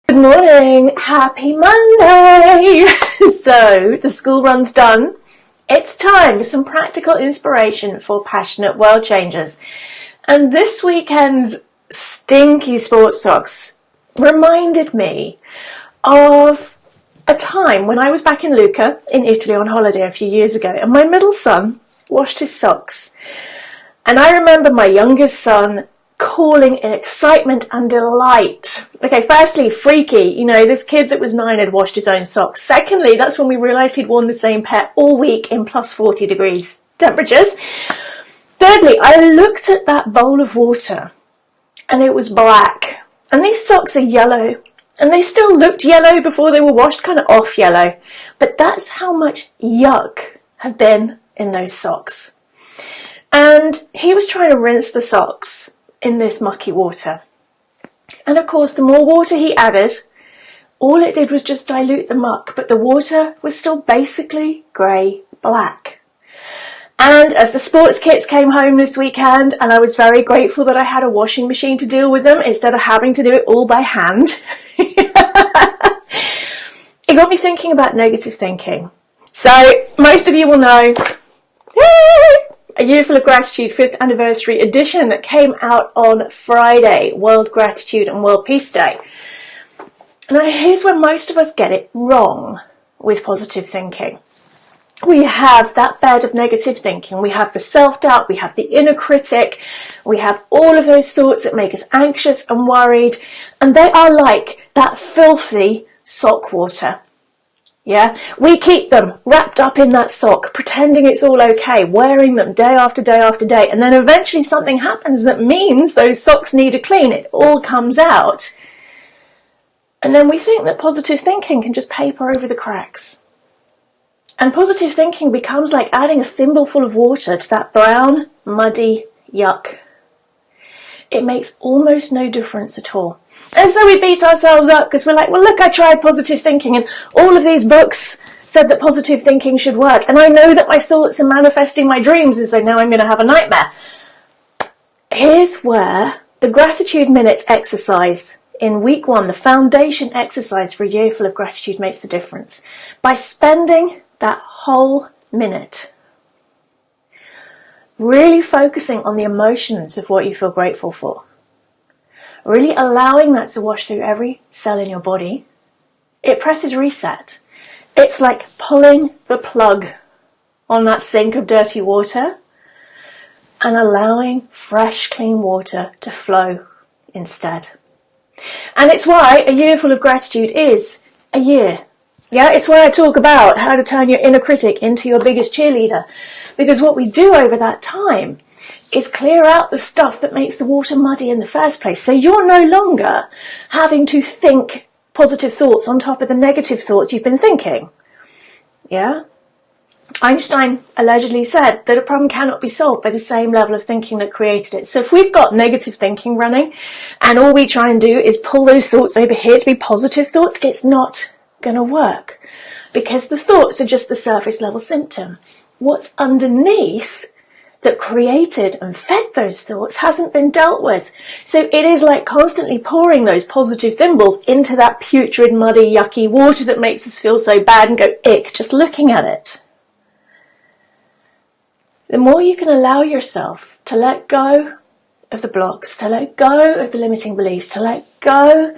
Good morning, happy Monday! So, the school run's done. It's time for some practical inspiration for passionate world changers. And this weekend's Stinky sports socks reminded me of a time when I was back in Lucca in Italy on holiday a few years ago, and my middle son washed his socks. And I remember my youngest son calling in excitement and delight. Okay, firstly, freaky. This kid that was 9 had washed his own socks. Secondly, that's when we realised he'd worn the same pair all week in plus 40 degrees temperatures. Thirdly, I looked at that bowl of water and it was black. And these socks are yellow. And they still looked yellow before they were washed, kind of off yellow. But that's how much yuck had been in those socks. And he was trying to rinse the socks in this mucky water. And of course, the more water he added, all it did was just dilute the muck, but the water was still basically grey black. And as the sports kits came home this weekend, and I was very grateful that I had a washing machine to deal with them instead of having to do it all by hand, it got me thinking about negative thinking. So most of you will know A Year Full of Gratitude 5th anniversary edition that came out on Friday, World Gratitude and World Peace Day. Now here's where most of us get it wrong with positive thinking. We have that bed of negative thinking, we have the self-doubt, we have the inner critic, we have all of those thoughts that make us anxious and worried, and they are like that filthy sock water. Yeah, we keep them wrapped up in that sock, pretending it's all okay, wearing them day after day after day, and then eventually something happens that means those socks need a clean. It all comes out. And then we think that positive thinking can just paper over the cracks. And positive thinking becomes like adding a thimbleful of water to that brown, muddy yuck. It makes almost no difference at all. And so we beat ourselves up because we're like, well, look, I tried positive thinking and all of these books said that positive thinking should work. And I know that my thoughts are manifesting my dreams, and so now I'm going to have a nightmare. Here's where the Gratitude Minutes exercise in week 1, the foundation exercise for A Year Full of Gratitude, makes the difference. By spending that whole minute really focusing on the emotions of what you feel grateful for, really allowing that to wash through every cell in your body, it presses reset. It's like pulling the plug on that sink of dirty water and allowing fresh, clean water to flow instead. And it's why A Year Full of Gratitude is a year. Yeah, it's where I talk about how to turn your inner critic into your biggest cheerleader. Because what we do over that time is clear out the stuff that makes the water muddy in the first place. So you're no longer having to think positive thoughts on top of the negative thoughts you've been thinking. Yeah? Einstein allegedly said that a problem cannot be solved by the same level of thinking that created it. So if we've got negative thinking running and all we try and do is pull those thoughts over here to be positive thoughts, it's not going to work. Because the thoughts are just the surface level symptom. What's underneath that created and fed those thoughts hasn't been dealt with. So it is like constantly pouring those positive thimbles into that putrid, muddy, yucky water that makes us feel so bad and go ick just looking at it. The more you can allow yourself to let go of the blocks, to let go of the limiting beliefs, to let go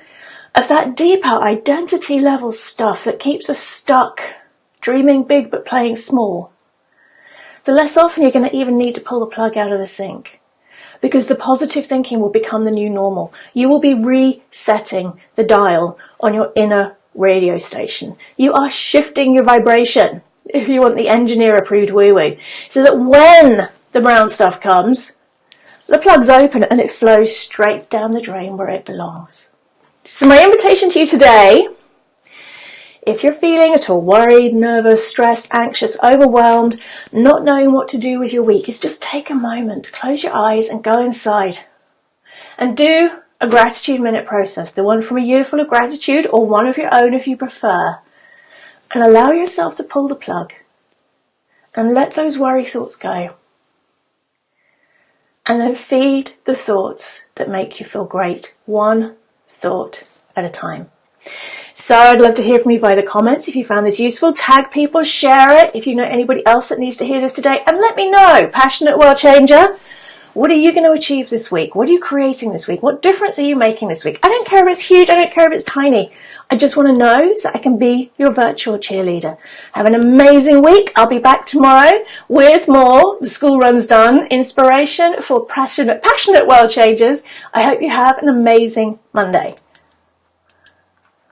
of that deeper identity level stuff that keeps us stuck, dreaming big but playing small, the less often you're going to even need to pull the plug out of the sink. Because the positive thinking will become the new normal. You will be resetting the dial on your inner radio station. You are shifting your vibration, if you want the engineer-approved woo-woo, so that when the brown stuff comes, the plug's open and it flows straight down the drain where it belongs. So my invitation to you today, if you're feeling at all worried, nervous, stressed, anxious, overwhelmed, not knowing what to do with your week, is just take a moment, close your eyes and go inside and do a gratitude minute process, the one from A Year Full of Gratitude or one of your own if you prefer, and allow yourself to pull the plug and let those worry thoughts go. And then feed the thoughts that make you feel great, one thought at a time. So I'd love to hear from you via the comments if you found this useful. Tag people, share it if you know anybody else that needs to hear this today, and let me know, passionate world changer, what are you going to achieve this week? What are you creating this week? What difference are you making this week? I don't care if it's huge, I don't care if it's tiny. I just want to know so I can be your virtual cheerleader. Have an amazing week. I'll be back tomorrow with more The School Run's Done, inspiration for passionate world changers. I hope you have an amazing Monday.